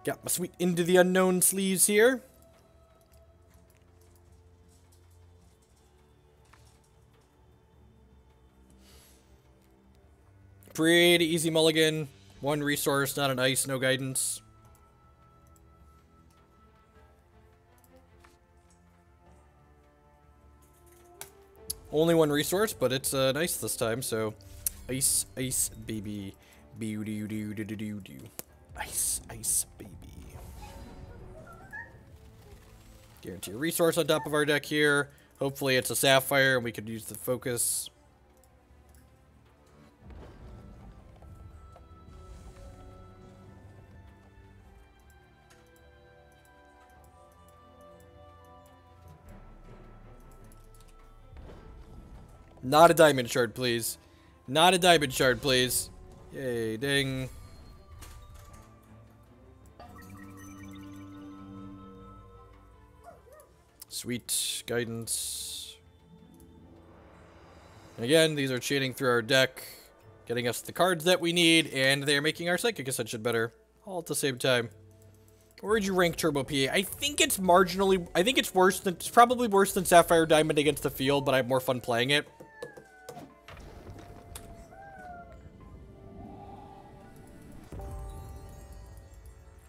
Got my sweet Into the Unknown sleeves here. Pretty easy mulligan. One resource, not an ice, no guidance. Only one resource, but it's nice this time, so... Ice, ice, baby. Boo-doo-doo-doo-doo-doo. Ice, ice, baby. Guarantee a resource on top of our deck here. Hopefully it's a Sapphire and we could use the focus. Not a diamond shard, please. Not a diamond shard, please. Yay, ding. Sweet guidance. And again, these are cheating through our deck, getting us the cards that we need, and they're making our Psychic Ascension better. All at the same time. Where'd you rank Turbo PA? I think it's marginally... I think it's worse than... It's probably worse than Sapphire Diamond against the field, but I have more fun playing it.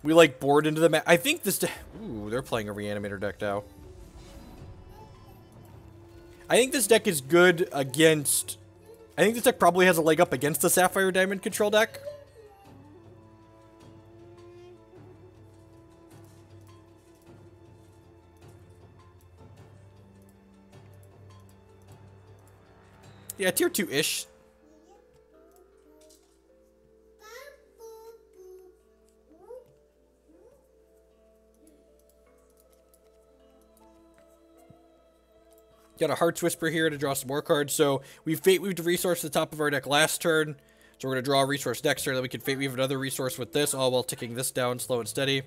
We, like, board into the map. I think this... Ooh, they're playing a Reanimator deck now. I think this deck is good against... I think this deck probably has a leg up against the Sapphire Diamond control deck. Yeah, tier 2-ish. Got a Heart's Whisper here to draw some more cards. So we Fate Weaved a resource at the top of our deck last turn. So we're going to draw a resource next turn. Then we can Fate Weave another resource with this, all while ticking this down slow and steady.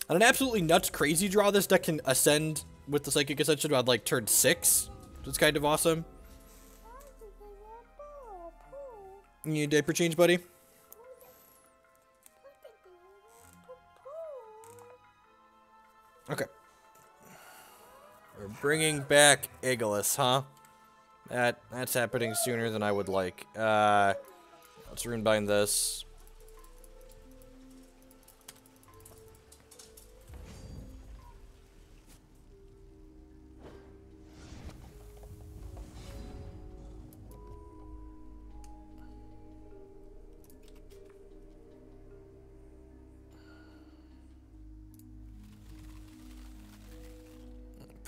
On an absolutely nuts crazy draw, this deck can ascend with the Psychic Ascension on like turn 6. Which is kind of awesome. You need a diaper change, buddy? Okay. We're bringing back Aegilis, huh? That's happening sooner than I would like. Let's Runebind this.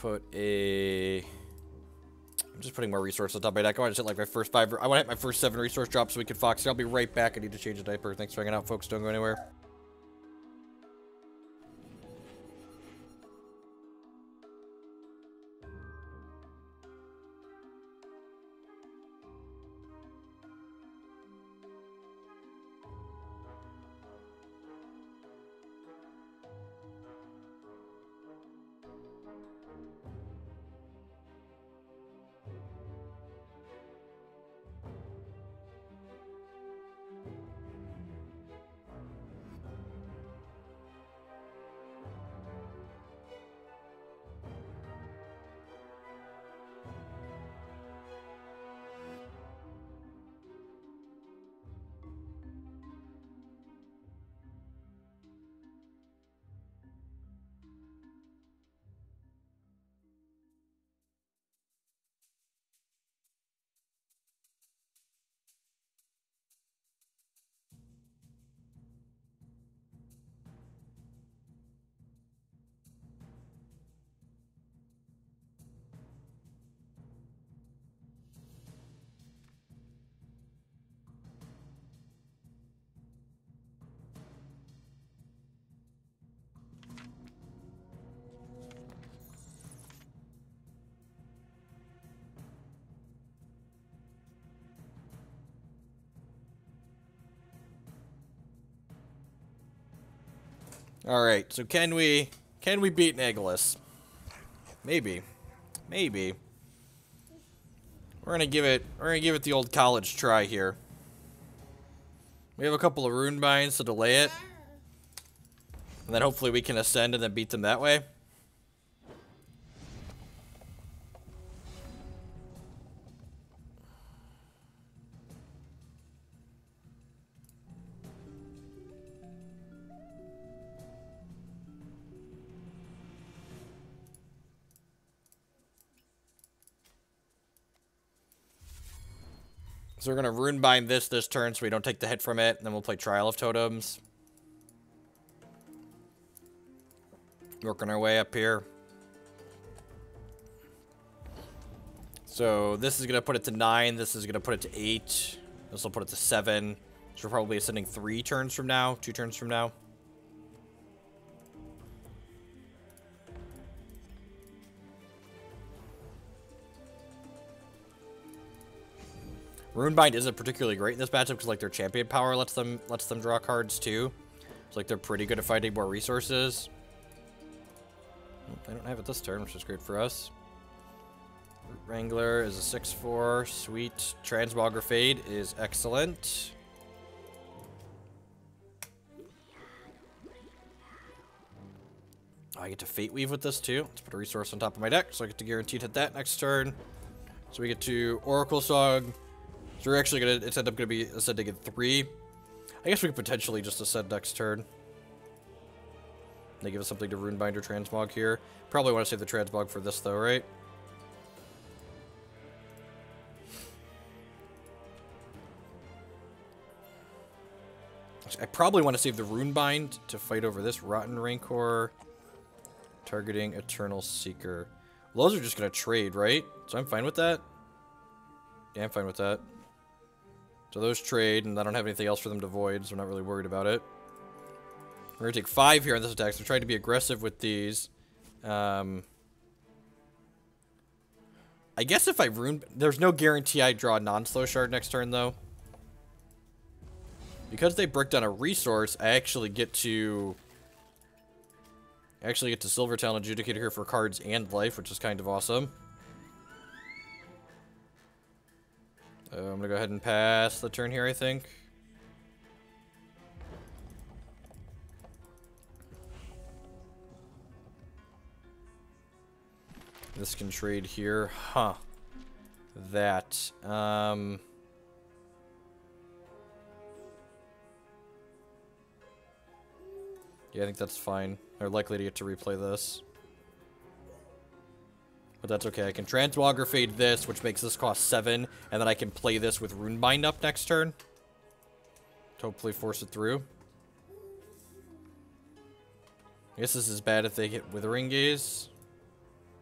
I'm just putting more resources on top of my deck. I want to hit like my first 5. I want to hit my first 7 resource drops so we can Fox. I'll be right back. I need to change the diaper. Thanks for hanging out, folks. Don't go anywhere. Alright, so can we beat Aegilis? Maybe. Maybe. We're gonna give it the old college try here. We have a couple of Runebinds to delay it. And then hopefully we can ascend and then beat them that way. So we're going to Runebind this turn so we don't take the hit from it, and then we'll play Trial of Totems. Working our way up here. So this is going to put it to 9, this is going to put it to 8, this will put it to 7. So we're probably ascending 3 turns from now, 2 turns from now. Runebind isn't particularly great in this matchup because like their champion power lets them draw cards too. So like they're pretty good at finding more resources. They don't have it this turn, which is great for us. Root Wrangler is a 6/4, sweet. Transmogrifade is excellent. I get to Fate Weave with this too. Let's put a resource on top of my deck, so I get to guaranteed hit that next turn. So we get to Oracle Song. So we're actually gonna, it's end up gonna be ascending in 3. I guess we could potentially just ascend next turn. They give us something to Runebind or Transmog here. Probably want to save the Transmog for this though, right? I probably want to save the Runebind to fight over this Rotten Rancor. Targeting Eternal Seeker. Well, those are just gonna trade, right? So I'm fine with that. Yeah, I'm fine with that. So those trade, and I don't have anything else for them to void, so I'm not really worried about it. We're going to take 5 here on this attack, so we're trying to be aggressive with these. I guess if I rune... There's no guarantee I draw a non-slow shard next turn, though. Because they bricked on a resource, I actually get to... Silver Talon Adjudicator here for cards and life, which is kind of awesome. I'm going to go ahead and pass the turn here, I think. This can trade here. Huh. That. Yeah, I think that's fine. They're likely to get to replay this. But that's okay. I can Transmogrifade this, which makes this cost 7, and then I can play this with Runebind up next turn. To hopefully force it through. I guess this is bad if they hit Withering Gaze.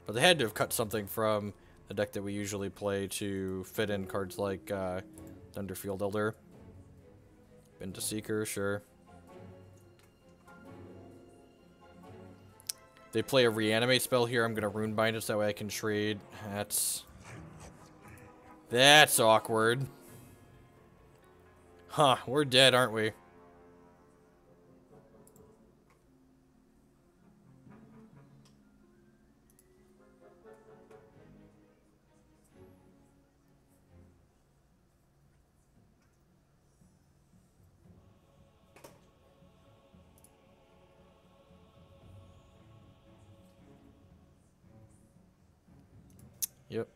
But they had to have cut something from the deck that we usually play to fit in cards like Thunderfield Elder. Into Seeker, sure. They play a Reanimate spell here. I'm going to Runebind it so that way I can trade. That's awkward. Huh, we're dead, aren't we? Yep.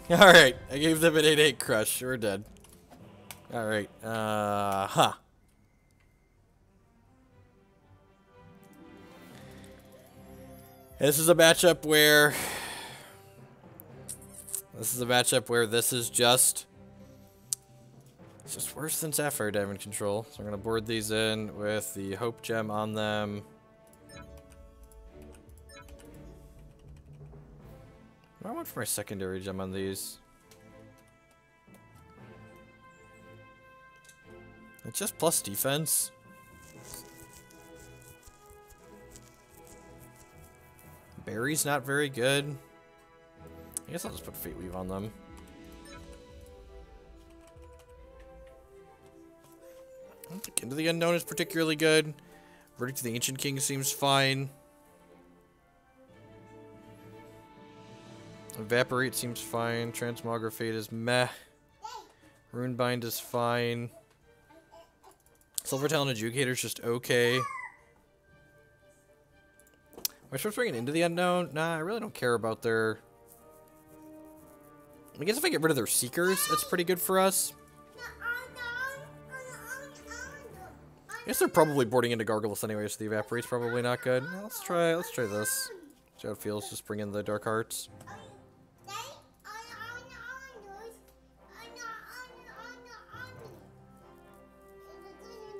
Alright, I gave them an 8/8 crush. We're dead. Alright, huh. This is a matchup where... this is just... It's just worse than Sapphire Diamond Control. So I'm going to board these in with the Hope Gem on them. What do I want for my secondary gem on these? It's just plus defense. Berry's not very good. I guess I'll just put Fate Weave on them. I don't think Into the Unknown is particularly good. Verdict to the Ancient King seems fine. Evaporate seems fine. Transmogrifade is meh. Runebind is fine. Silver Talon Adjudicator is just okay. Am I supposed to bring it Into the Unknown? Nah, I really don't care about their... I guess if I get rid of their Seekers, that's pretty good for us. I guess they're probably boarding into Gargulus anyway, so the Evaporate's probably not good. Yeah, let's try this. See how it feels, just bring in the Dark Hearts.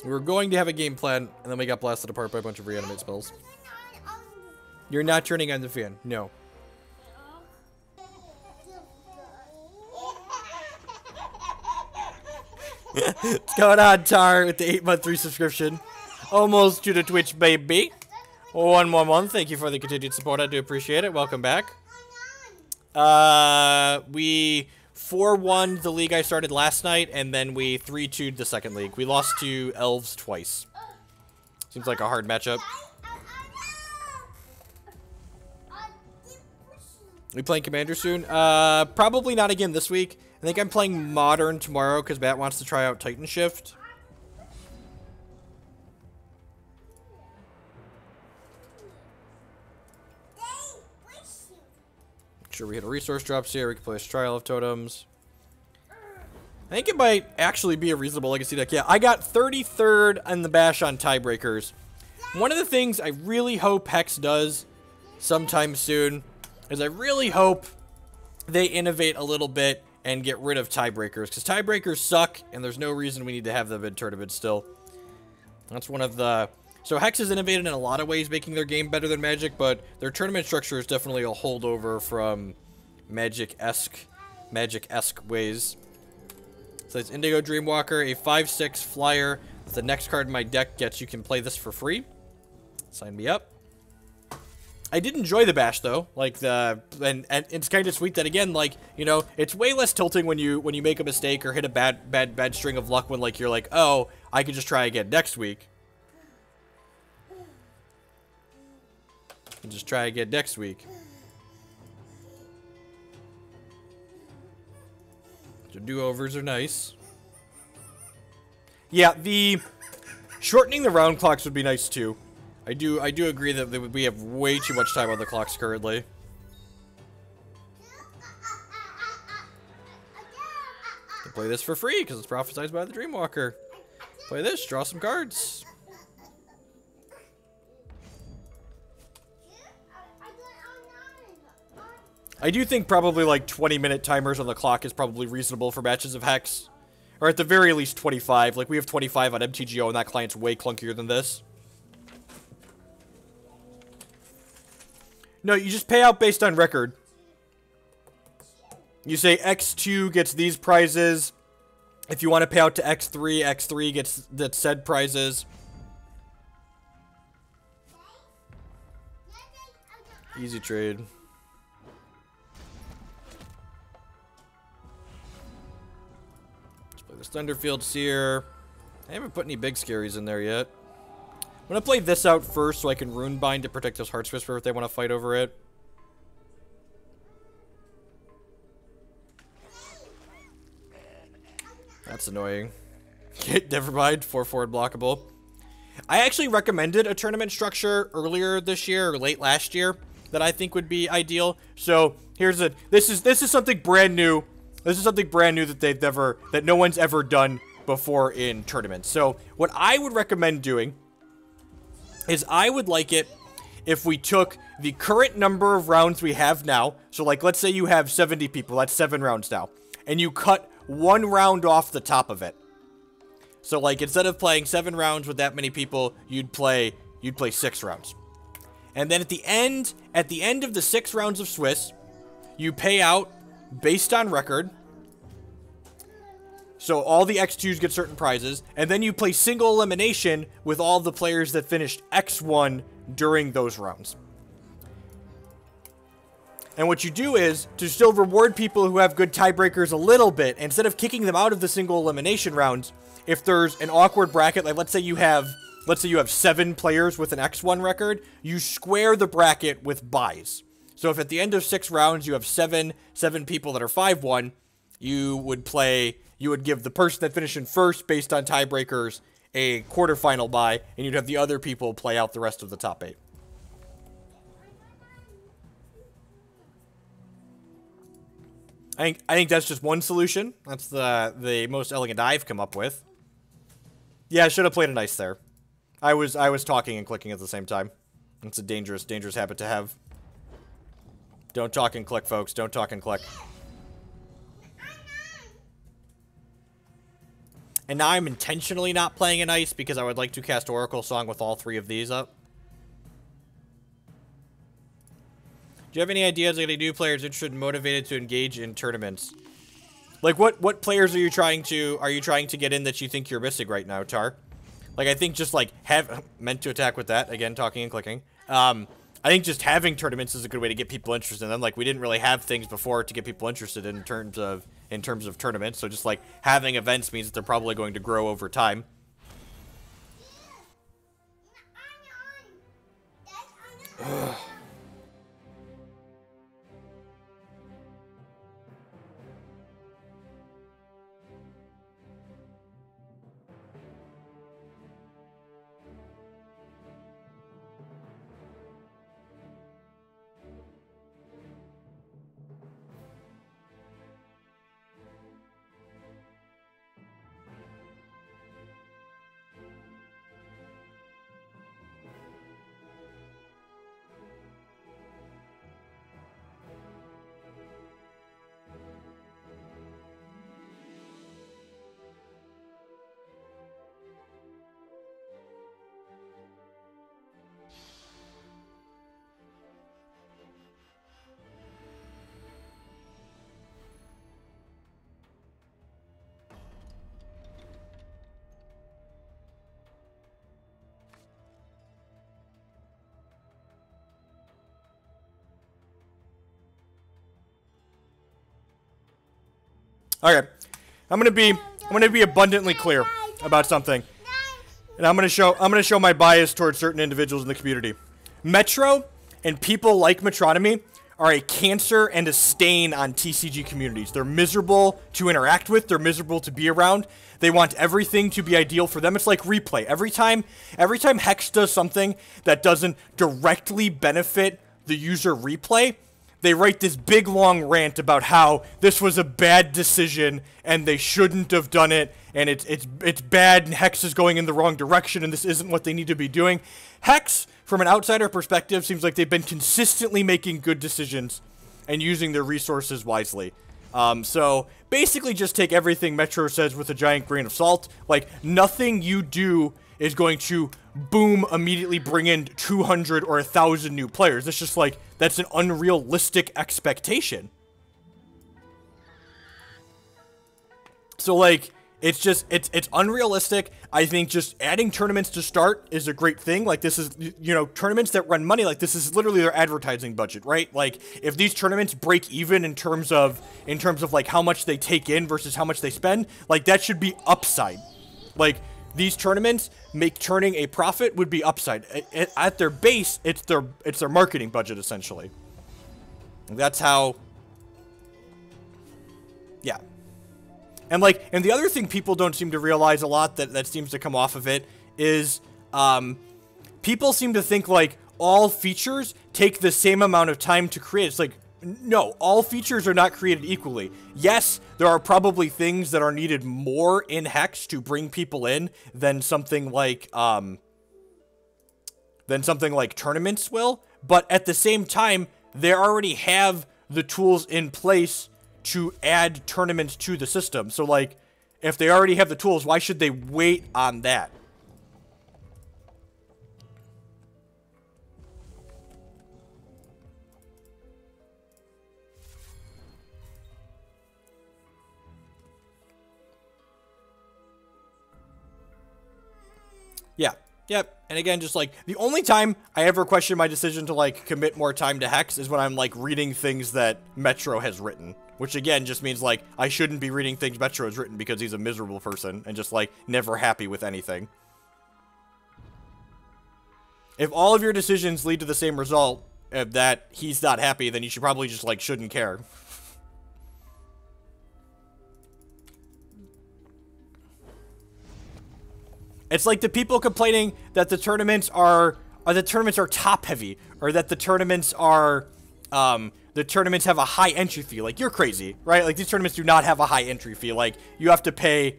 We were going to have a game plan, and then we got blasted apart by a bunch of reanimate spells. You're not turning on the fan. No. What's going on, Tar, with the 8-month resubscription? Almost to the Twitch, baby. 1 more month. Thank you for the continued support. I do appreciate it. Welcome back. We 4-1 the league I started last night, and then we 3-2'd the second league. We lost to Elves twice. Seems like a hard matchup. We playing Commander soon? Probably not again this week. I think I'm playing Modern tomorrow because Matt wants to try out Titan Shift. Make sure we hit a resource drops here. We can play a Trial of Totems. I think it might actually be a reasonable legacy deck. Yeah, I got 33rd on the bash on tiebreakers. One of the things I really hope Hex does sometime soon is I really hope they innovate a little bit and get rid of tiebreakers, because tiebreakers suck, and there's no reason we need to have them in tournaments still. That's one of the... So Hex has innovated in a lot of ways, making their game better than Magic, but their tournament structure is definitely a holdover from Magic-esque ways. So it's Indigo Dreamwalker, a 5/6 flyer. If the next card in my deck gets, you can play this for free. Sign me up. I did enjoy the bash though, like and it's kind of sweet that again, like, you know, it's way less tilting when you make a mistake or hit a bad string of luck when like you're like, oh, I could just try again next week. And just try again next week. So do-overs are nice. Yeah, the shortening the round clocks would be nice too. I do agree that we have way too much time on the clocks currently. Can play this for free because it's prophesized by the Dreamwalker. Play this, draw some cards. I do think probably like 20-minute timers on the clock is probably reasonable for matches of Hex. Or at the very least 25. Like we have 25 on MTGO and that client's way clunkier than this. No, you just pay out based on record. You say X2 gets these prizes. If you want to pay out to X3, X3 gets the said prizes. Easy trade. Let's play this Thunderfield Seer. I haven't put any big scaries in there yet. I'm gonna play this out first so I can Runebind to protect this Heart's Whisper if they want to fight over it. That's annoying. Never mind, 4/4 blockable. I actually recommended a tournament structure earlier this year or late last year that I think would be ideal. So here's this is something brand new. This is something brand new that no one's ever done before in tournaments. So what I would recommend doing is I would like it if we took the current number of rounds we have now. So like, let's say you have 70 people, that's 7 rounds now. And you cut 1 round off the top of it. So like, instead of playing 7 rounds with that many people, you'd play 6 rounds. And then at the end of the 6 rounds of Swiss, you pay out based on record. So all the X2s get certain prizes, and then you play single elimination with all the players that finished X1 during those rounds. And what you do is, to still reward people who have good tiebreakers a little bit, instead of kicking them out of the single elimination rounds, if there's an awkward bracket, like let's say you have 7 players with an X1 record, you square the bracket with buys. So if at the end of 6 rounds you have 7 people that are 5-1, you would give the person that finished in first based on tiebreakers a quarterfinal bye, and you'd have the other people play out the rest of the top 8. I think that's just one solution. That's the most elegant I've come up with. Yeah, I should have played it nice there. I was talking and clicking at the same time. It's a dangerous habit to have. Don't talk and click, folks. Don't talk and click. And now I'm intentionally not playing in ice because I would like to cast Oracle Song with all 3 of these up. Do you have any ideas on any new players interested and motivated to engage in tournaments? Like, what players are you trying to get in that you think you're missing right now, Tar? Like, I think just, like, meant to attack with that. Again, talking and clicking. I think just having tournaments is a good way to get people interested in them. Like, we didn't really have things before to get people interested in terms of tournaments. So just, like, having events means that they're probably going to grow over time. Ugh. Okay, I'm gonna be abundantly clear about something, and I'm gonna show my bias towards certain individuals in the community. Metro and people like Metronomy are a cancer and a stain on TCG communities. They're miserable to interact with. They're miserable to be around. They want everything to be ideal for them. It's like replay. Every time Hex does something that doesn't directly benefit the user replay, they write this big long rant about how this was a bad decision and they shouldn't have done it, and it's bad and Hex is going in the wrong direction and this isn't what they need to be doing. Hex, from an outsider perspective, seems like they've been consistently making good decisions and using their resources wisely. So basically just take everything Metro says with a giant grain of salt. Like, nothing you do is going to boom immediately bring in 200 or 1,000 new players. It's just like, that's an unrealistic expectation. So like, it's unrealistic. I think just adding tournaments to start is a great thing. Like, this is, you know, tournaments that run money, like, this is literally their advertising budget, right? Like, if these tournaments break even in terms of like how much they take in versus how much they spend, like, that should be upside. Like, these tournaments make turning a profit would be upside. At their base, it's their marketing budget, essentially. That's how, yeah. And like, and the other thing people don't seem to realize a lot that seems to come off of it is, people seem to think like all features take the same amount of time to create. It's like, no, all features are not created equally. Yes, there are probably things that are needed more in Hex to bring people in than something like tournaments will, but at the same time, they already have the tools in place to add tournaments to the system. So like, if they already have the tools, why should they wait on that? Yep, and again, just like, the only time I ever question my decision to, like, commit more time to Hex is when I'm, like, reading things that Metro has written. Which, again, just means, like, I shouldn't be reading things Metro has written because he's a miserable person and just, like, never happy with anything. If all of your decisions lead to the same result, that he's not happy, then you should probably just, like, shouldn't care. It's like the people complaining that the tournaments are top heavy, or that the tournaments are, the tournaments have a high entry fee. Like, you're crazy, right? Like, these tournaments do not have a high entry fee. Like, you have to pay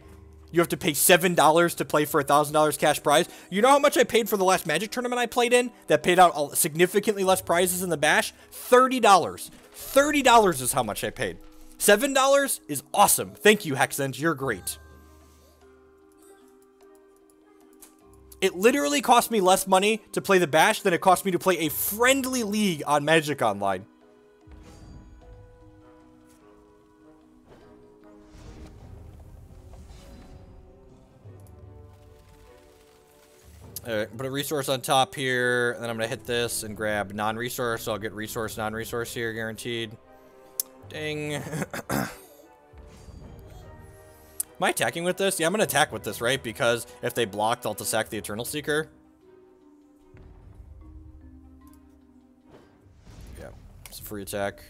$7 to play for a $1,000 cash prize. You know how much I paid for the last Magic tournament I played in that paid out significantly less prizes than the Bash? $30. $30 is how much I paid. $7 is awesome. Thank you, Hexense. You're great. It literally cost me less money to play the Bash than it cost me to play a friendly league on Magic Online. Alright, put a resource on top here, and then I'm going to hit this and grab non-resource, so I'll get resource, non-resource here, guaranteed. Ding. Am I attacking with this? Yeah, I'm going to attack with this, right? Because if they block, they'll sack the Eternal Seeker. Yeah, it's a free attack.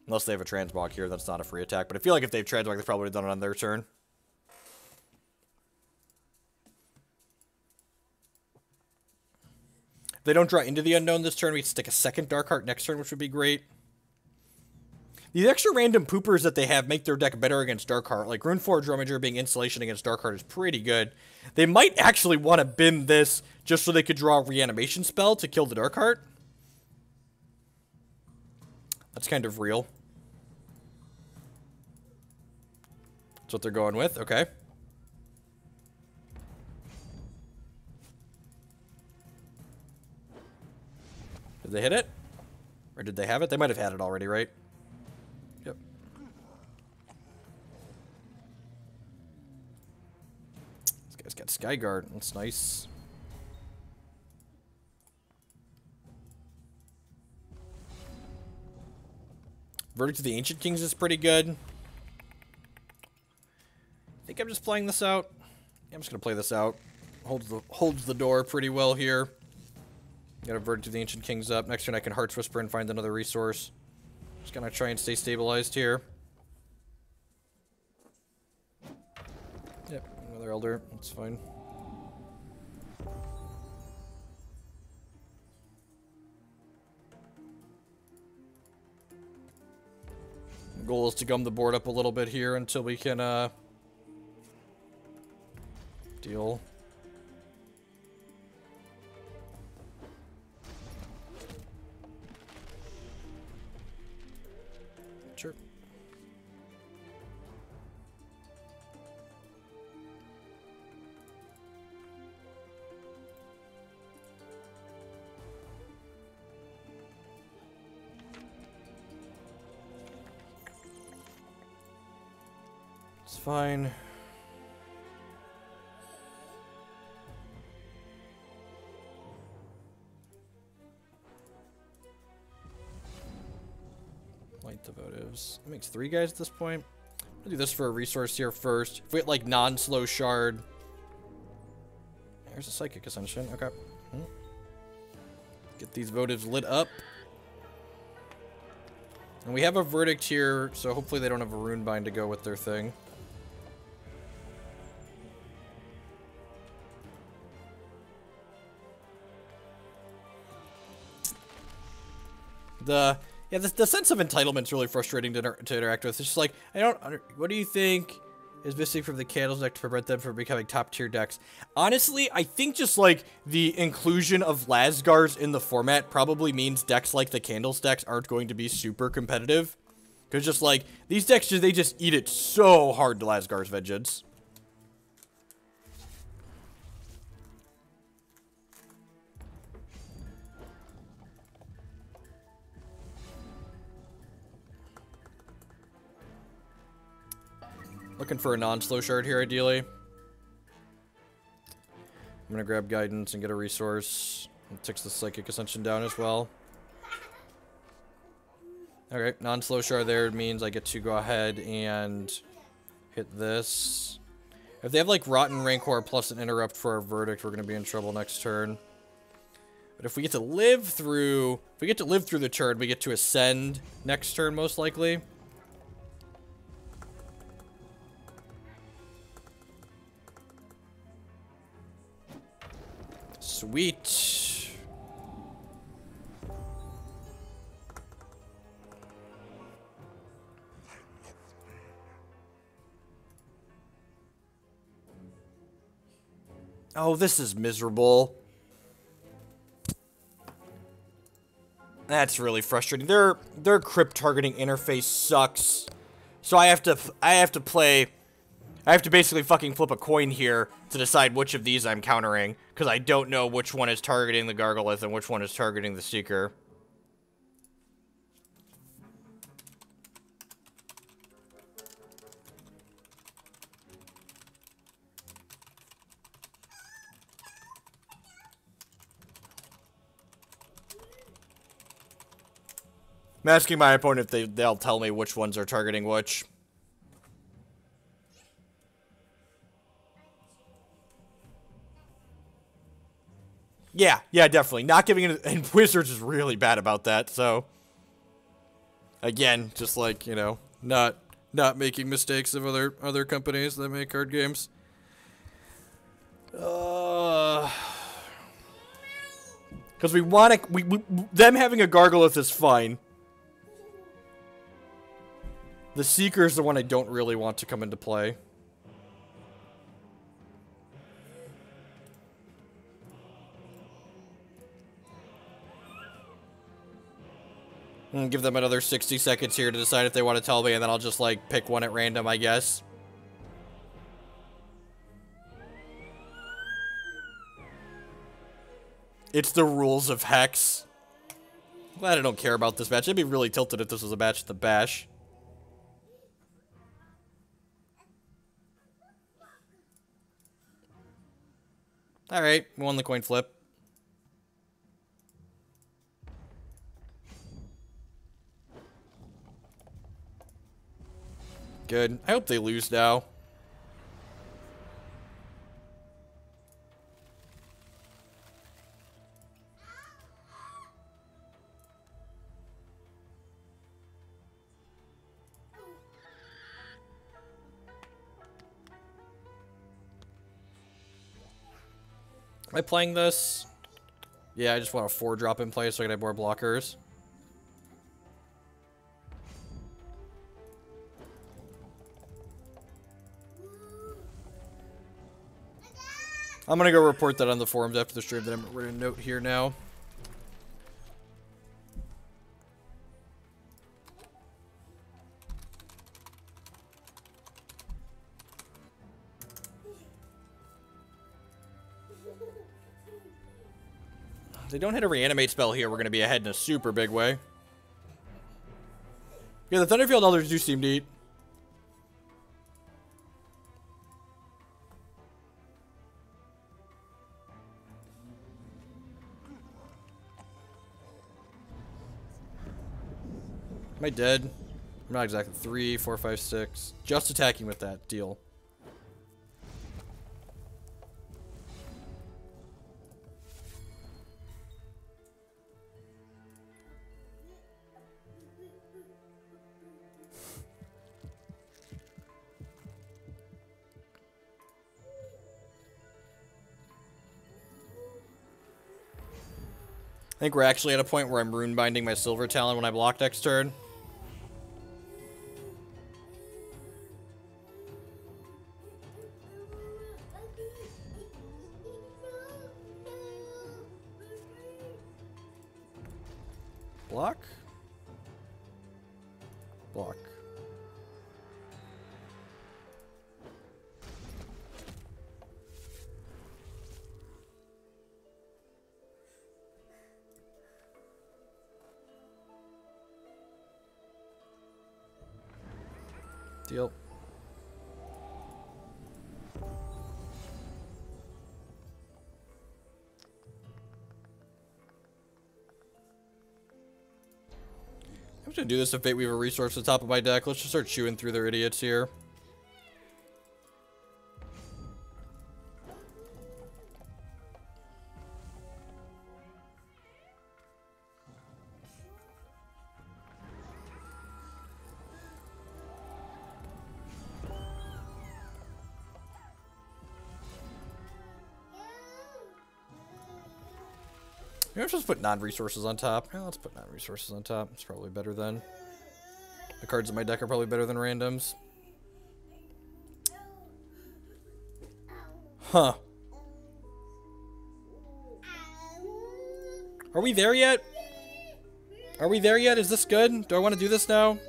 Unless they have a Transmog here, that's not a free attack. But I feel like if they have Transmog, they probably would have done it on their turn. If they don't draw into the Unknown this turn, we can stick a second Dark Heart next turn, which would be great. These extra random poopers that they have make their deck better against Darkheart. Like, Runeforge Rummageur being Installation against Darkheart is pretty good. They might actually want to bin this just so they could draw a Reanimation spell to kill the Darkheart. That's kind of real. That's what they're going with. Okay. Did they hit it? Or did they have it? They might have had it already, right? Yep. This guy's got Skyguard. That's nice. Verdict of the Ancient Kings is pretty good. I think I'm just playing this out. Yeah, I'm just gonna play this out. Holds the door pretty well here. Got a Verdict of the Ancient Kings up. Next turn I can Heart's Whisper and find another resource. Just gonna try and stay stabilized here. Yep, another Elder. That's fine. The goal is to gum the board up a little bit here until we can, deal. Sure. It's fine. Light the Votives. It makes 3 guys at this point. I'll do this for a resource here first. If we get like non-slow shard. There's a Psychic Ascension. Okay. Get these Votives lit up. And we have a Verdict here, so hopefully they don't have a Runebind to go with their thing. The sense of entitlement is really frustrating to interact with. It's just like, what do you think is missing from the Candles deck to prevent them from becoming top tier decks? Honestly, I think just like the inclusion of Lasgars in the format probably means decks like the Candles decks aren't going to be super competitive. Because just like, these decks, they just eat it so hard to Lasgar's Vengeance. Looking for a non-slow shard here, ideally. I'm gonna grab Guidance and get a resource. It takes the Psychic Ascension down as well. Alright, non-slow shard there means I get to go ahead and hit this. If they have like Rotten Rancor plus an interrupt for our Verdict, we're gonna be in trouble next turn. But if we get to live through the turn, we get to ascend next turn most likely. Sweet. Oh, this is miserable. That's really frustrating. Their crypt targeting interface sucks. So I have to basically fucking flip a coin here to decide which of these I'm countering, because I don't know which one is targeting the Gargolith and which one is targeting the Seeker. I'm asking my opponent if they'll tell me which ones are targeting which. Yeah, definitely. Not giving it, and Wizards is really bad about that, so. Again, just like, you know, not making mistakes of other companies that make card games. Because we want to, them having a Gargolith is fine. The Seeker is the one I don't really want to come into play. Give them another 60 seconds here to decide if they want to tell me, and then I'll just, like, pick one at random, I guess. It's the rules of Hex. Glad I don't care about this match. I'd be really tilted if this was a match at the Bash. Alright, we won the coin flip. Good. I hope they lose now. Am I playing this? Yeah, I just want a 4-drop in play so I can have more blockers. I'm gonna go report that on the forums after the stream that I'm writing a note here now. If they don't hit a reanimate spell here, we're gonna be ahead in a super big way. Yeah, the Thunderfield Elders do seem neat. Am I dead? I'm not exactly. 3, 4, 5, 6. Just attacking with that deal. I think we're actually at a point where I'm runebinding my Silver Talon when I block next turn. Block? Block. Deal. gonna do this if Fate Weaver resource at the top of my deck. Let's just start chewing through their idiots here. Maybe let's just put non-resources on top. Yeah, let's put non-resources on top. It's probably better than... The cards in my deck are probably better than randoms. Huh. Are we there yet? Are we there yet? Is this good? Do I want to do this now?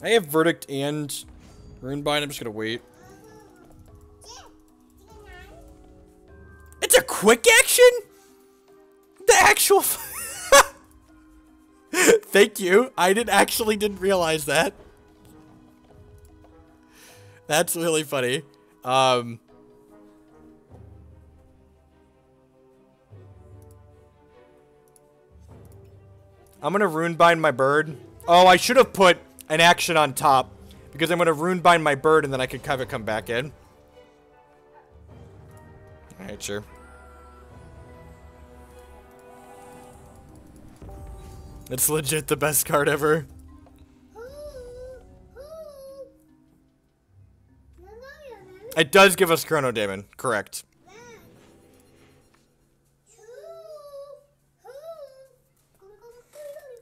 I have Verdict and Runebind. I'm just gonna wait. It's a quick action? The actual... Thank you. I didn't realize that. That's really funny. I'm gonna Runebind my bird. Oh, I should have put an action on top, because I'm going to Runebind my bird and then I could have it come back in. Alright, sure. It's legit the best card ever. It does give us Chrono Daemon, correct.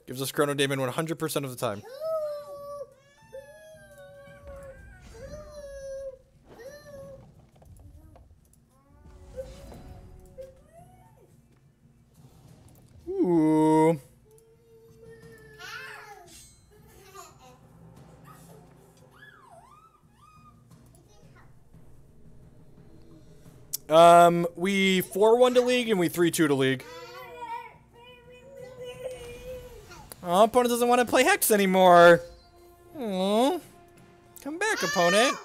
Gives us Chrono Daemon 100% of the time. Ooh. We 4-1 to League and we 3-2 to League. Oh, opponent doesn't want to play Hex anymore. Aww. Come back, opponent.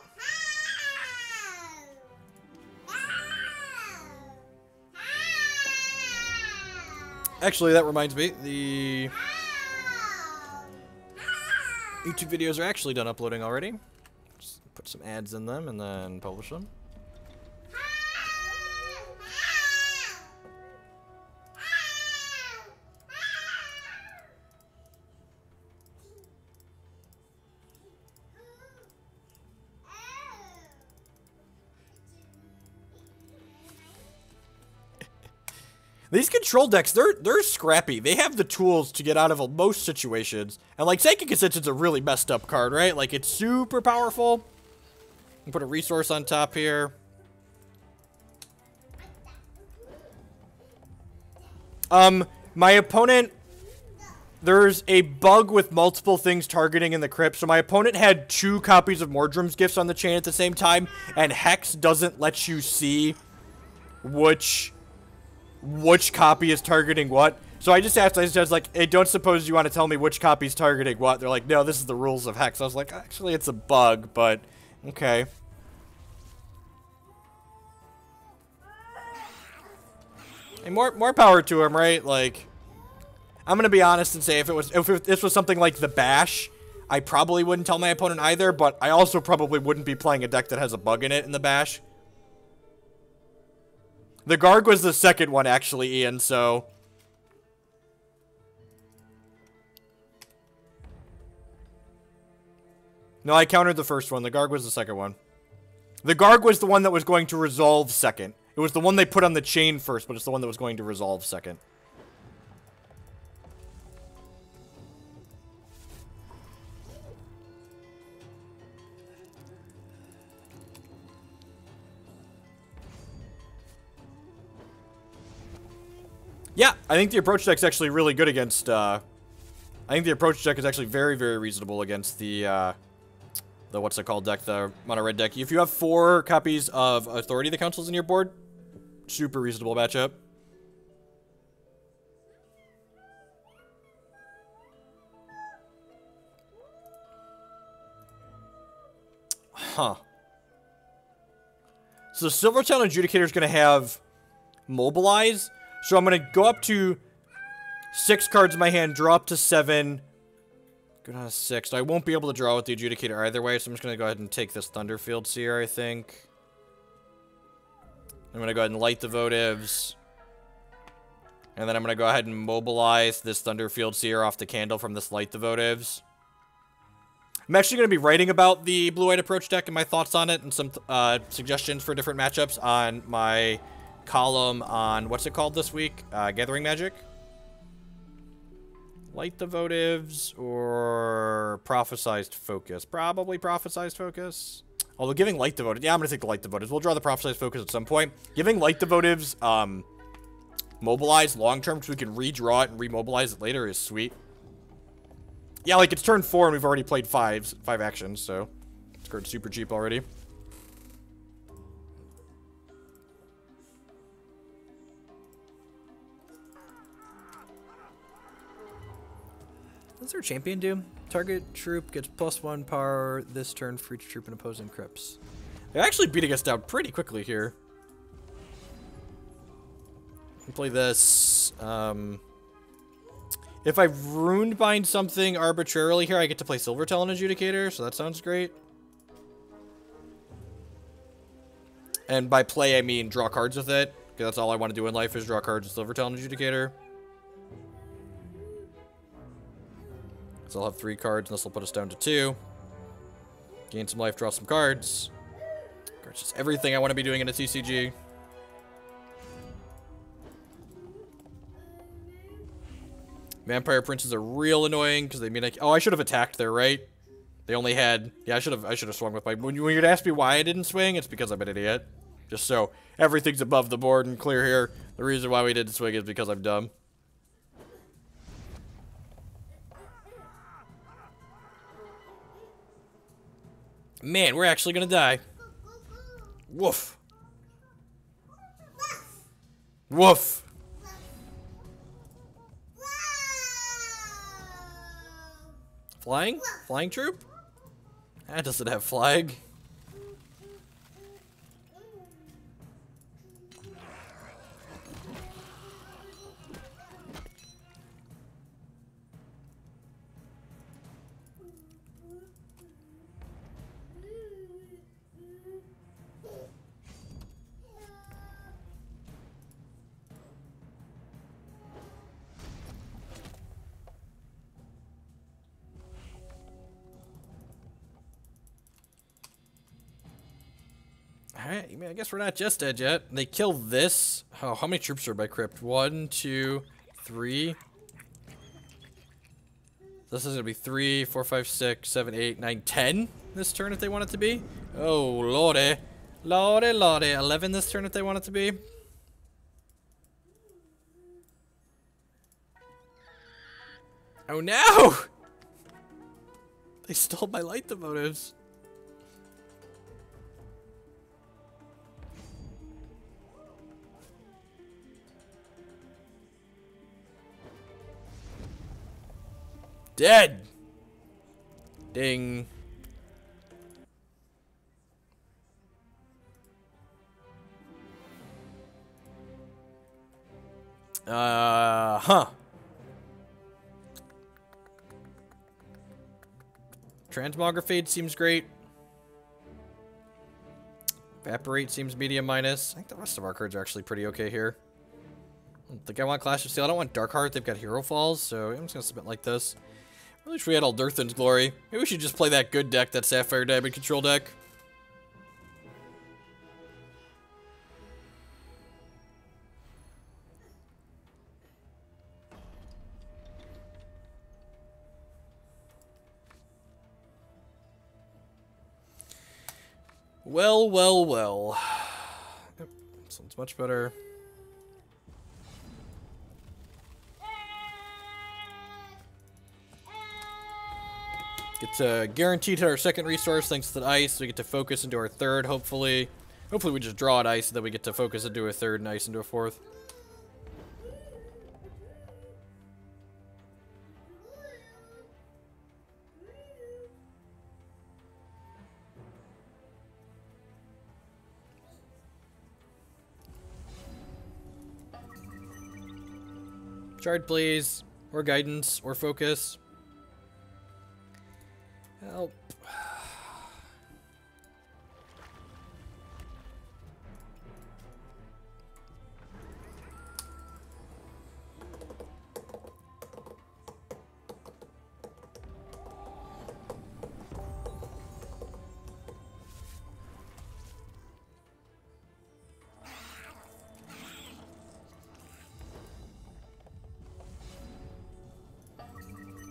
Actually, that reminds me, the YouTube videos are actually done uploading already. Just put some ads in them and then publish them. These control decks, they're scrappy. They have the tools to get out of most situations. And like Psychic Ascension's a really messed up card, right? Like it's super powerful. Put a resource on top here. My opponent, there's a bug with multiple things targeting in the crypt. So my opponent had 2 copies of Mordrum's Gifts on the chain at the same time, and Hex doesn't let you see which copy is targeting what. So I just asked, I was like, hey, don't suppose you want to tell me which copy is targeting what? They're like, no, this is the rules of Hex. I was like, actually, it's a bug, but okay. And more power to him, right? Like, I'm gonna be honest and say if this was something like the Bash, I probably wouldn't tell my opponent either, but I also probably wouldn't be playing a deck that has a bug in it in the Bash. The Garg was the second one, actually, Ian, so... No, I countered the first one. The Garg was the second one. The Garg was the one that was going to resolve second. It was the one they put on the chain first, but it's the one that was going to resolve second. Yeah, I think the approach deck's actually really good against, I think the approach deck is actually very, very reasonable against the what's it called deck, the mono red deck. If you have 4 copies of Authority of the Councils in your board, super reasonable matchup. Huh. So Silver Talon Adjudicator is going to have Mobilize. So I'm going to go up to 6 cards in my hand, draw up to 7. Go down to 6. So I won't be able to draw with the Adjudicator either way, so I'm just going to go ahead and take this Thunderfield Seer, I think. I'm going to go ahead and Light the Votives. And then I'm going to go ahead and mobilize this Thunderfield Seer off the candle from this Light the Votives. I'm actually going to be writing about the blue-white approach deck and my thoughts on it and some suggestions for different matchups on my column on, what's it called this week? Gathering Magic? Light the Votives or Prophesized Focus? Probably Prophesized Focus. Although giving Light the Votives, yeah, I'm going to take the Light the Votives. We'll draw the Prophesized Focus at some point. Giving Light the Votives mobilize long-term so we can redraw it and remobilize it later is sweet. Yeah, like, it's turn 4 and we've already played 5 actions, so this card's super cheap already. What's our champion do? Target troop gets +1 power this turn for each troop and opposing crypts. They're actually beating us down pretty quickly here. We play this. If I Runebind something arbitrarily here, I get to play Silver Talon Adjudicator, so that sounds great. And by play, I mean draw cards with it, because that's all I want to do in life is draw cards with Silver Talon Adjudicator. So I'll have 3 cards, and this will put us down to 2. Gain some life, draw some cards. It's just everything I want to be doing in a TCG. Vampire Princes are real annoying because they mean like, oh, I should have attacked there, right? They only had, yeah, I should have swung with my. When you'd ask me why I didn't swing, it's because I'm an idiot. Just so everything's above the board and clear here. The reason why we didn't swing is because I'm dumb. Man, we're actually gonna die. Woof. Woof. Flying? Flying troop? That doesn't have flag. Alright, I guess we're not just dead yet. They kill this. Oh, how many troops are by crypt? 1, 2, 3. This is gonna be 3, 4, 5, 6, 7, 8, 9, 10 this turn if they want it to be. Oh, lordy. Lordy, lordy. 11 this turn if they want it to be. Oh no! They stole my Light the Votives. Dead! Ding. Huh. Transmogrifade seems great. Evaporate seems medium minus. I think the rest of our cards are actually pretty okay here. I don't think I want Clash of Steel. I don't want Dark Heart. They've got Hero Falls, so I'm just going to submit like this. I wish we had Aldurthan's Glory. Maybe we should just play that good deck, that Sapphire Diamond control deck. Well, well, well. Yep, this one's much better. Get guaranteed to our second resource thanks to the ice. We get to focus into our third, hopefully. Hopefully we just draw an ice, and then we get to focus into a third and ice into a fourth. Shard, please. Or guidance. Or focus. Help.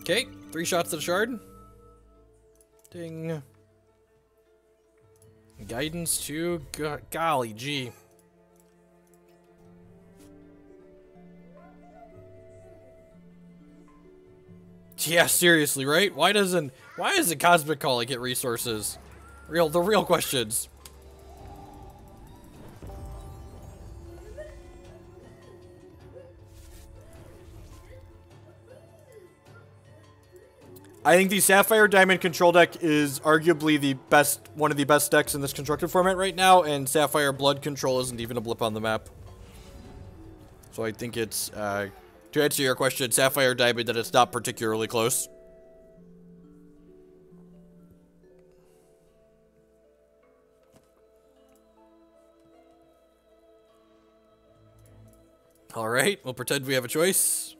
Okay, 3 shots to the shard. Ding. Guidance to golly gee. Yeah, seriously, right? Why doesn't Cosmic Calling get resources? The real questions. I think the Sapphire Diamond control deck is arguably one of the best decks in this constructed format right now, and Sapphire Blood control isn't even a blip on the map. So I think it's, to answer your question, Sapphire Diamond, that it's not particularly close. Alright, we'll pretend we have a choice.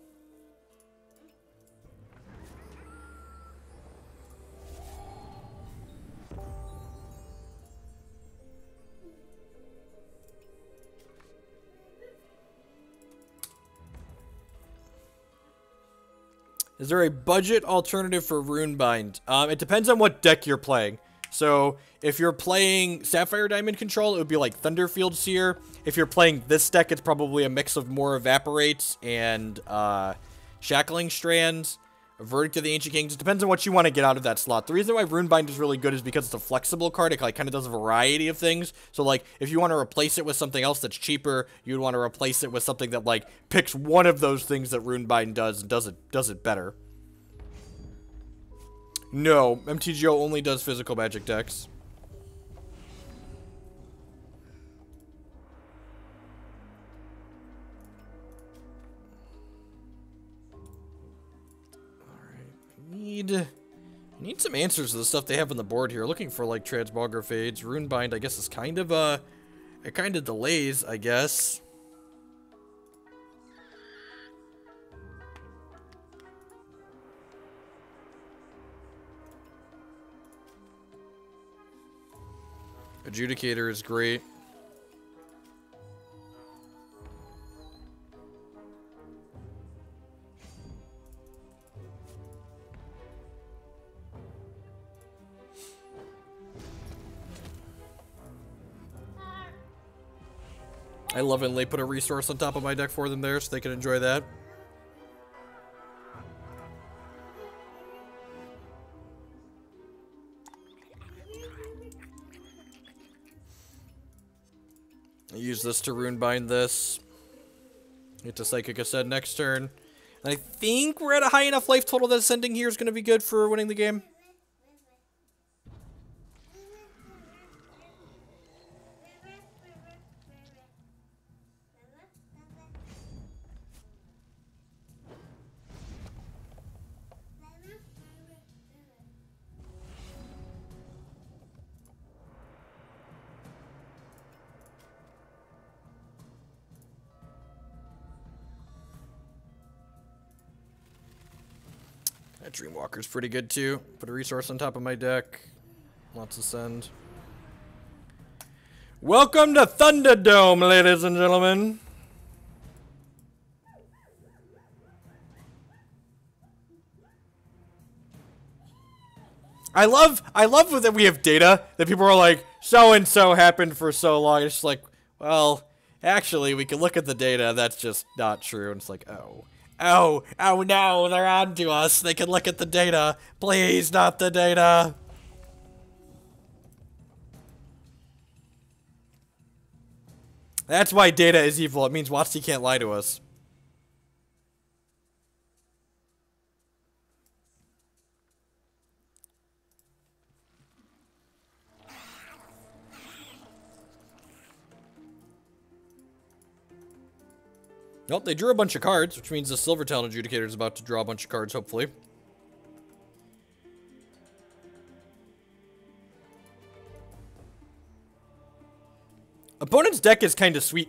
Is there a budget alternative for Runebind? It depends on what deck you're playing. So, if you're playing Sapphire Diamond control, it would be like Thunderfield Seer. If you're playing this deck, it's probably a mix of more Evaporates and Shackling Strands, Verdict of the Ancient Kings. It depends on what you want to get out of that slot. The reason why Runebind is really good is because it's a flexible card. It kind of does a variety of things. So, like, if you want to replace it with something else that's cheaper, you'd want to replace it with something that, like, picks one of those things that Runebind does and does it better. No, MTGO only does physical magic decks. Alright, I need some answers to the stuff they have on the board here. Looking for like Transmogrifades. Runebind, I guess, is kind of it kind of delays, I guess. Adjudicator is great. I love it when they put a resource on top of my deck for them there so they can enjoy that. I use this to Runebind this. Get to Psychic Ascend next turn. And I think we're at a high enough life total that Ascending here is going to be good for winning the game. That Dreamwalker's pretty good too. Put a resource on top of my deck. Lots of send. Welcome to Thunderdome, ladies and gentlemen. I love that we have data that people are like, so and so happened for so long. It's just like, well, actually, we can look at the data. That's just not true. And it's like, oh. Oh no, they're on to us. They can look at the data. Please, not the data. That's why data is evil. It means WotC can't lie to us. Nope, they drew a bunch of cards, which means the Silver Talon Adjudicator is about to draw a bunch of cards, hopefully. Opponent's deck is kind of sweet.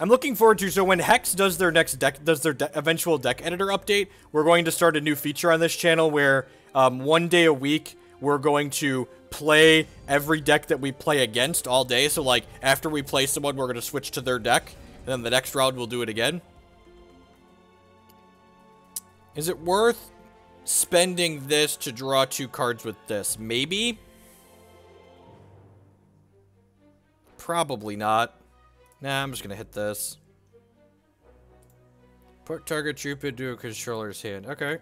I'm looking forward to, so when Hex does their next deck, eventual deck editor update, we're going to start a new feature on this channel where one day a week, we're going to play every deck that we play against all day. So like after we play someone, we're going to switch to their deck, and then the next round we'll do it again. Is it worth spending this to draw 2 cards with this? Maybe. Probably not. Nah, I'm just gonna hit this. Put target troop into a controller's hand. Okay.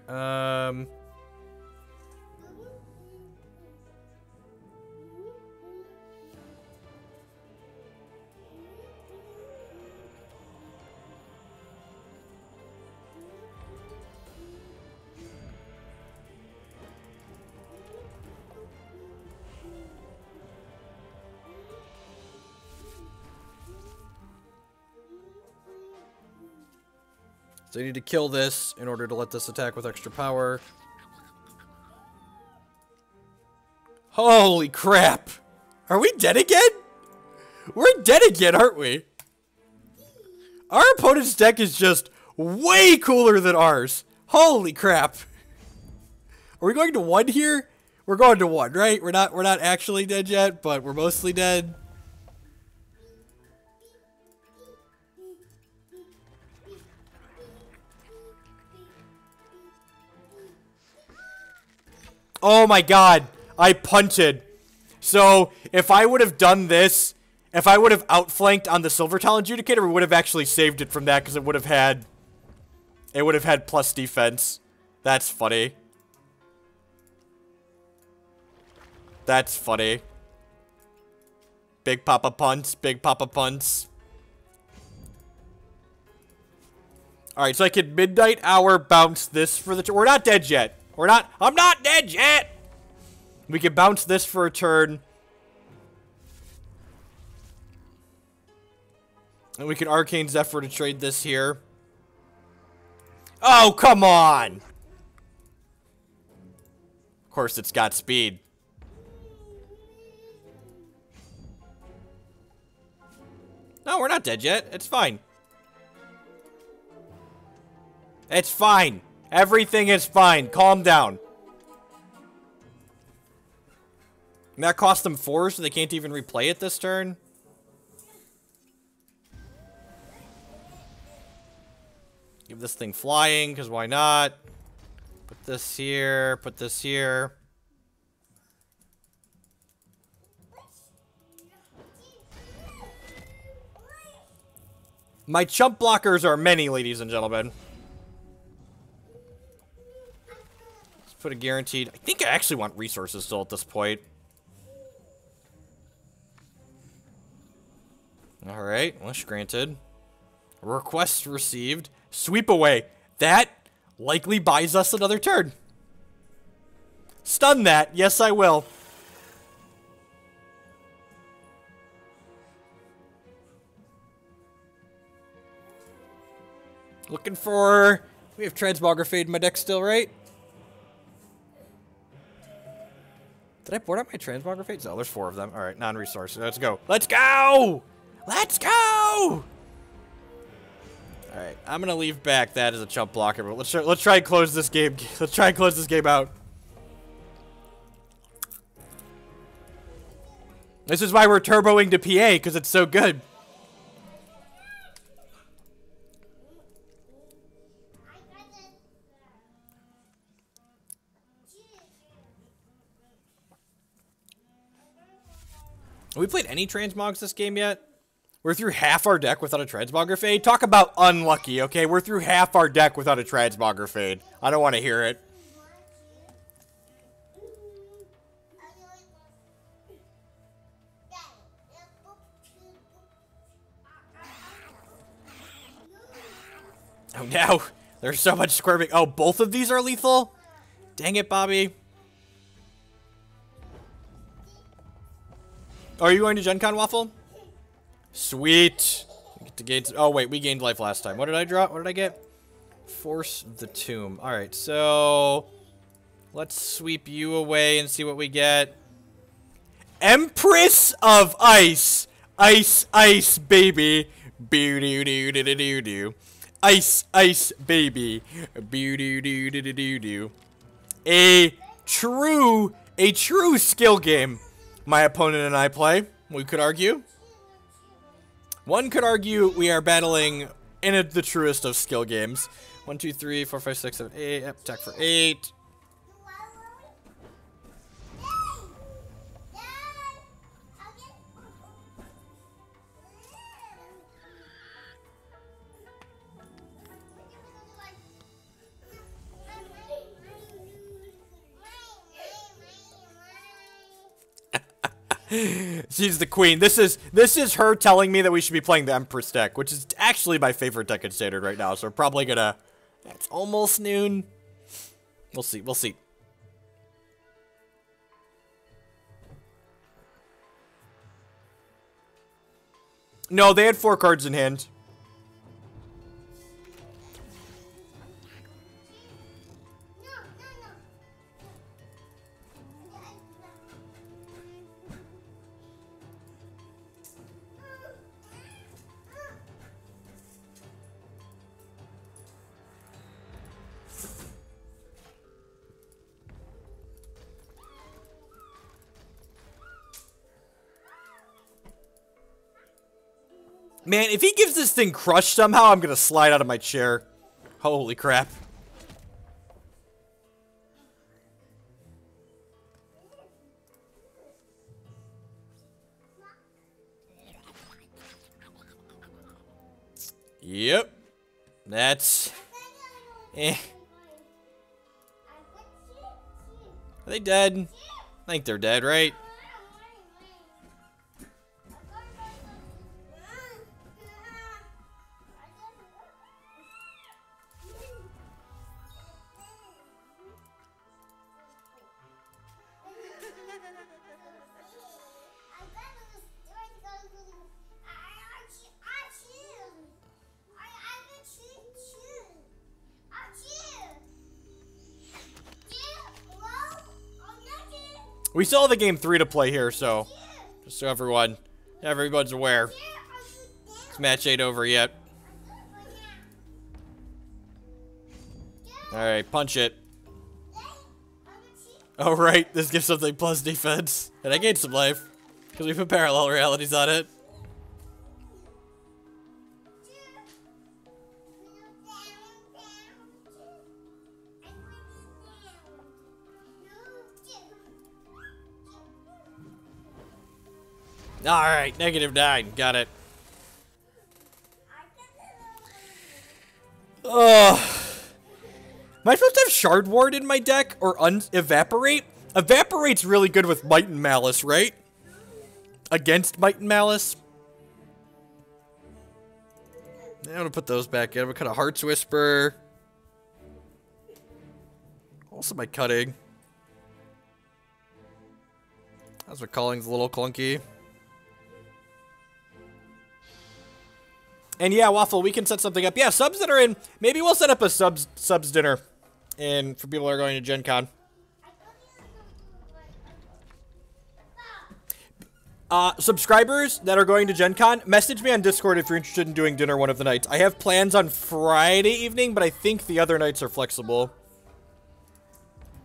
So you need to kill this in order to let this attack with extra power. Holy crap! Are we dead again? We're dead again, aren't we? Our opponent's deck is just way cooler than ours. Holy crap. Are we going to 1 here? We're going to 1, right? We're not actually dead yet, but we're mostly dead. Oh my god, I punted. So, if I would have done this, if I would have outflanked on the Silver Talon Adjudicator, we would have actually saved it from that because it would have had plus defense. That's funny. That's funny. Big Papa punts, Big Papa punts. Alright, so I could Midnight Hour bounce this for the... We're not dead yet. I'm not dead yet! We can bounce this for a turn. And we can Arcane Zephyr to trade this here. Oh, come on! Of course, it's got speed. No, we're not dead yet. It's fine. It's fine. Everything is fine. Calm down. And that cost them 4, so they can't even replay it this turn. Give this thing flying, because why not? Put this here. Put this here. My chump blockers are many, ladies and gentlemen. Put a guaranteed... I think I actually want resources still at this point. Alright, wish granted. Request received. Sweep away. That likely buys us another turn. Stun that. Yes, I will. Looking for... We have Transmogrifade in my deck still, right? Did I board up my Transmogrifades? No, there's 4 of them. Alright, non-resource. Let's go. Let's go! Let's go! Alright, I'm gonna leave back that as a chump blocker, but let's try and close this game. Let's try and close this game out. This is why we're turboing to PA, because it's so good. Have we played any Transmogs this game yet? We're through half our deck without a Transmogrifade. Talk about unlucky, okay? We're through half our deck without a Transmogrifade. I don't want to hear it. Oh, now there's so much squirming. Oh, both of these are lethal? Dang it, Bobby. Are you going to Gen Con, Waffle? Sweet. to gain... Oh, wait, we gained life last time. What did I draw? What did I get? Force the Tomb. Alright, so... let's sweep you away and see what we get. Empress of Ice! Ice, ice, baby. Boo-doo-doo-doo-doo-doo. Ice, ice, baby. Boo-doo-doo-doo-doo-doo. A true skill game my opponent and I play, we could argue. One could argue we are battling in the truest of skill games. 1, 2, 3, 4, 5, 6, 7, 8. Attack for 8. She's the queen. This is her telling me that we should be playing the Empress deck, which is actually my favorite deck in Standard right now. So we're probably gonna... It's almost noon. We'll see. We'll see. No, they had 4 cards in hand. Man, if he gives this thing Crush somehow, I'm gonna slide out of my chair. Holy crap. Yep. That's... eh. Are they dead? I think they're dead, right? We still have the game 3 to play here, so just so everyone's aware. This match ain't over yet. Alright, punch it. Oh right, this gives something plus defense. And I gained some life. Because we put parallel realities on it. Alright, -9. Got it. Am I supposed to have Shard Ward in my deck? Or Evaporate? Evaporate's really good with Might and Malice, right? Against Might and Malice? I'm gonna put those back in. What kind of Heart's Whisper? Also my Cutting. That's what Calling's a little clunky. And yeah, Waffle, we can set something up. Yeah, subs that are in, maybe we'll set up a subs dinner and for people that are going to Gen Con. Subscribers that are going to Gen Con, message me on Discord if you're interested in doing dinner one of the nights. I have plans on Friday evening, but I think the other nights are flexible.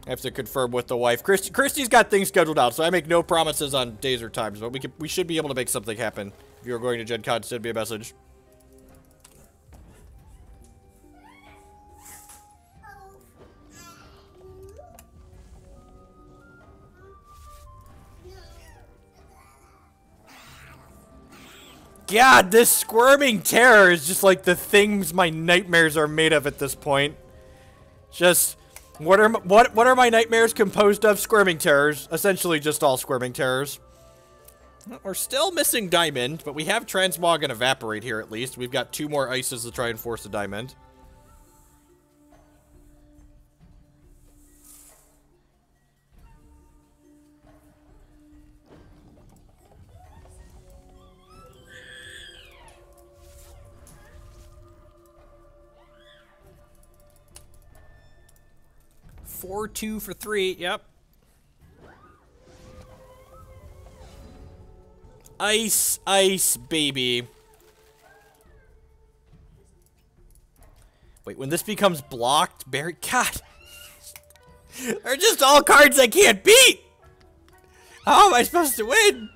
I have to confirm with the wife. Christy's got things scheduled out, so I make no promises on days or times, but we should be able to make something happen. If you're going to Gen Con, send me a message. God, this squirming terror is just like the things my nightmares are made of at this point. Just, what are my nightmares composed of? Squirming terrors. Essentially just all squirming terrors. We're still missing Diamond, but we have Transmog and Evaporate here at least. We've got 2 more ices to try and force a Diamond. 4-2 for 3. Yep. Ice, ice, baby. Wait, when this becomes blocked, Barry... God! They're just all cards I can't beat! How am I supposed to win?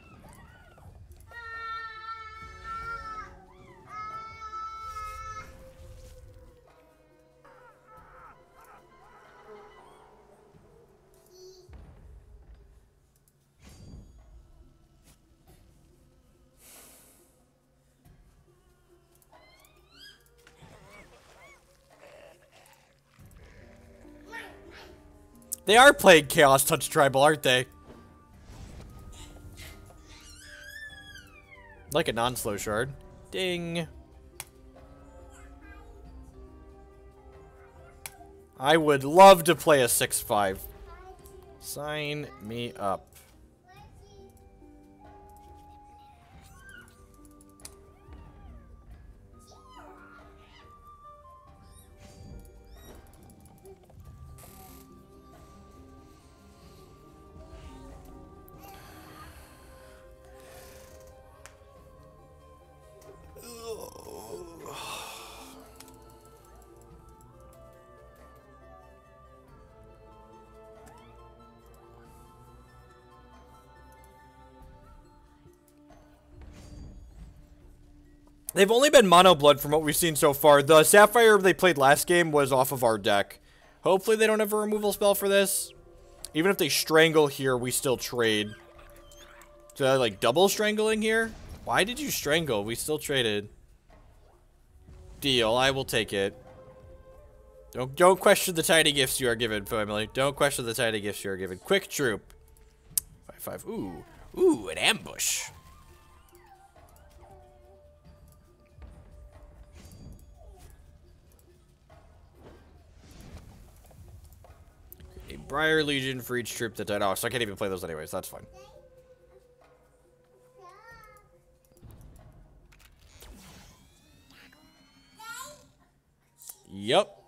They are playing Chaos Touch Tribal, aren't they? Like a non-slow shard. Ding. I would love to play a 6-5. Sign me up. They've only been mono blood from what we've seen so far. The Sapphire they played last game was off of our deck. Hopefully they don't have a removal spell for this. Even if they strangle here, we still trade. So I like double strangling here? Why did you strangle? We still traded. Deal, I will take it. Don't question the tiny gifts you are given, family. Don't question the tiny gifts you are given. Quick troop. 5-5. Ooh, an ambush. A Briar Legion for each troop that died. Oh, so I can't even play those anyways. That's fine. Yep.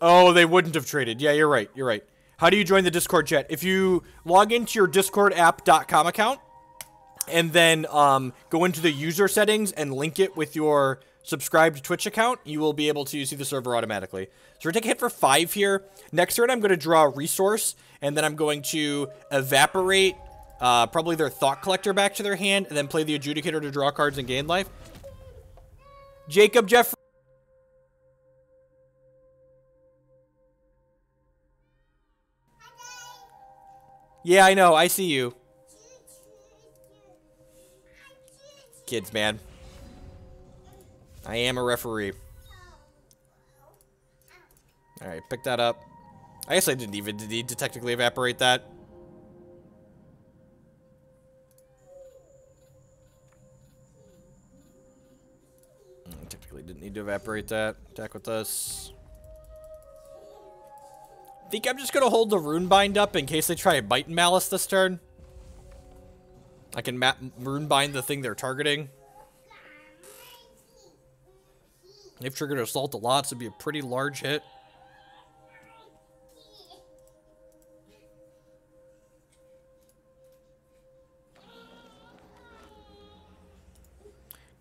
Oh, they wouldn't have traded. Yeah, you're right. You're right. How do you join the Discord chat? If you log into your discordapp.com account and then go into the user settings and link it with your subscribed Twitch account, you will be able to see the server automatically. So we're taking a hit for 5 here. Next turn, I'm going to draw a resource, and then I'm going to evaporate probably their Thought Collector back to their hand, and then play the Adjudicator to draw cards and gain life. Jacob Jeffrey. Yeah, I know. I see you. Kids, man. I am a referee. Alright, pick that up. I guess I didn't even need to technically evaporate that. Technically didn't need to evaporate that. Attack with us. I think I'm just going to hold the Runebind up in case they try a Bite and Malice this turn. I can Runebind the thing they're targeting. They've triggered Assault a lot, so it'd be a pretty large hit.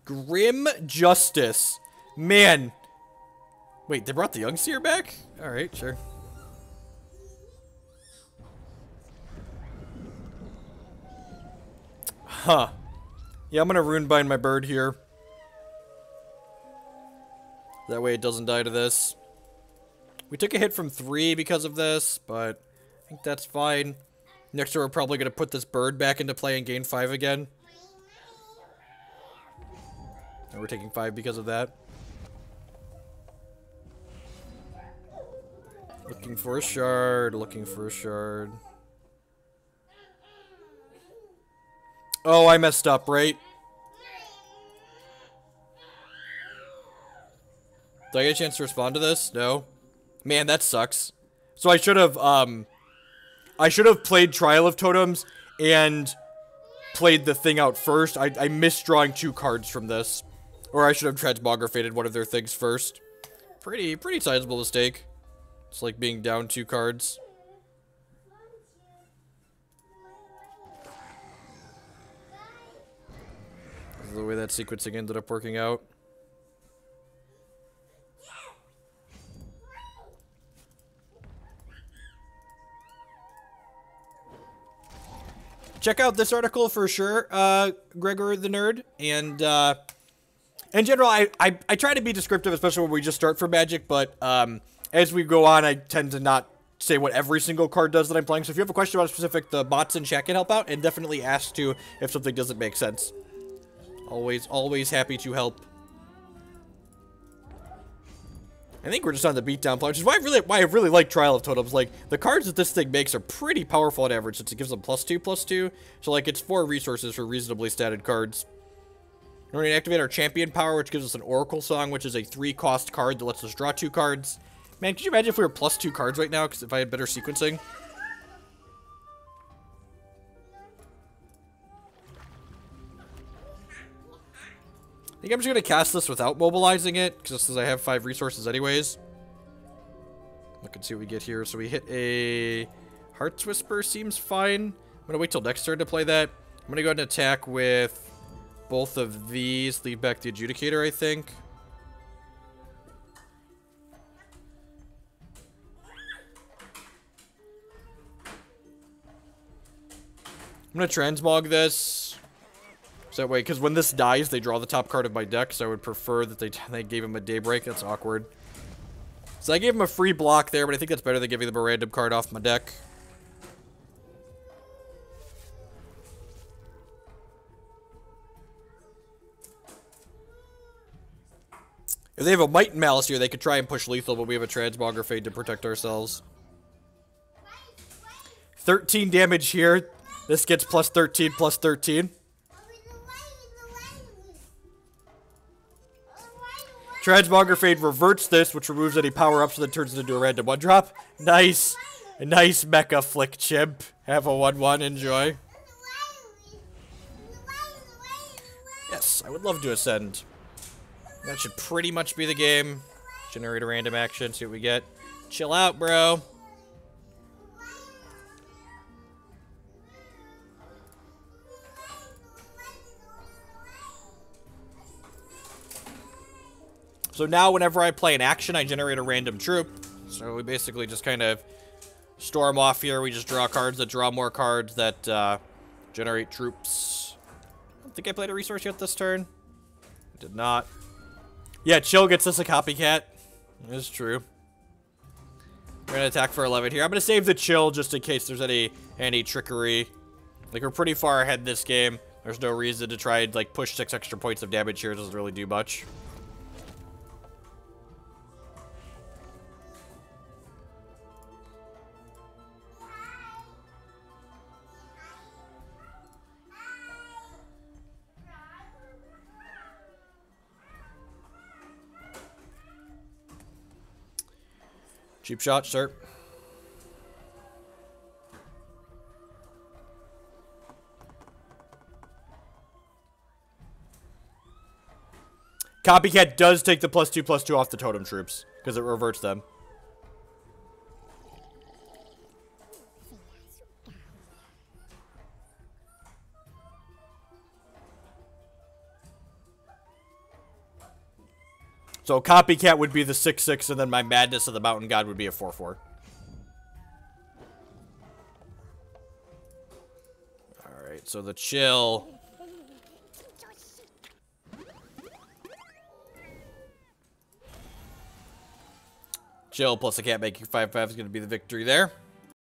Grim Justice. Man. Wait, they brought the Young Seer back? Alright, sure. Huh. Yeah, I'm gonna Runebind my bird here. That way it doesn't die to this. We took a hit from 3 because of this, but I think that's fine. Next turn we're probably gonna put this bird back into play and gain 5 again. And we're taking 5 because of that. Looking for a shard, looking for a shard. Oh, I messed up, right? Did I get a chance to respond to this? No. Man, that sucks. So I should have played Trial of Totems and played the thing out first. I missed drawing 2 cards from this. Or I should have Transmogrifaded one of their things first. Pretty sizable mistake. It's like being down 2 cards. This is the way that sequencing ended up working out. Check out this article for sure, Gregor the Nerd. And in general, I try to be descriptive, especially when we just start for Magic, but as we go on, I tend to not say what every single card does that I'm playing. So if you have a question about a specific, the bots in chat can help out, and definitely ask too if something doesn't make sense. Always happy to help. I think we're just on the beatdown plan, which is why I really like Trial of Totems. Like, the cards that this thing makes are pretty powerful on average, since it gives them +2/+2. So, like, it's 4 resources for reasonably statted cards. We're going to activate our Champion Power, which gives us an Oracle Song, which is a 3-cost card that lets us draw 2 cards. Man, could you imagine if we were +2 cards right now, because if I had better sequencing? I think I'm just going to cast this without mobilizing it, just because I have 5 resources anyways. Look and see what we get here. So we hit a Heart's Whisper, seems fine. I'm going to wait till next turn to play that. I'm going to go ahead and attack with both of these. Leave back the Adjudicator, I think. I'm going to Transmog this. So that way, because when this dies, they draw the top card of my deck, so I would prefer that they gave him a Daybreak. That's awkward. So I gave him a free block there, but I think that's better than giving them a random card off my deck. If they have a Might and Malice here, they could try and push lethal, but we have a Transmogrifade to protect ourselves. 13 damage here. This gets +13/+13. Transmogrifade reverts this, which removes any power-ups and then turns it into a random 1-drop. Nice. A nice Mecha Flick Chimp. Have a 1/1. Enjoy. Yes, I would love to Ascend. That should pretty much be the game. Generate a random action, see what we get. Chill out, bro. So now whenever I play an action, I generate a random troop. So we basically just kind of storm off here. We just draw cards that draw more cards that generate troops. I don't think I played a resource yet this turn. I did not. Yeah, Chill gets us a copycat. It's true. We're going to attack for 11 here. I'm going to save the Chill just in case there's any trickery. Like, we're pretty far ahead this game. There's no reason to try and, like, push 6 extra points of damage here. It doesn't really do much. Cheap shot, sir. Copycat does take the +2/+2 off the totem troops, because it reverts them. So Copycat would be the 6/6, and then my Madness of the Mountain God would be a 4/4. Alright, so the Chill. Chill plus a cat making 5/5 is going to be the victory there.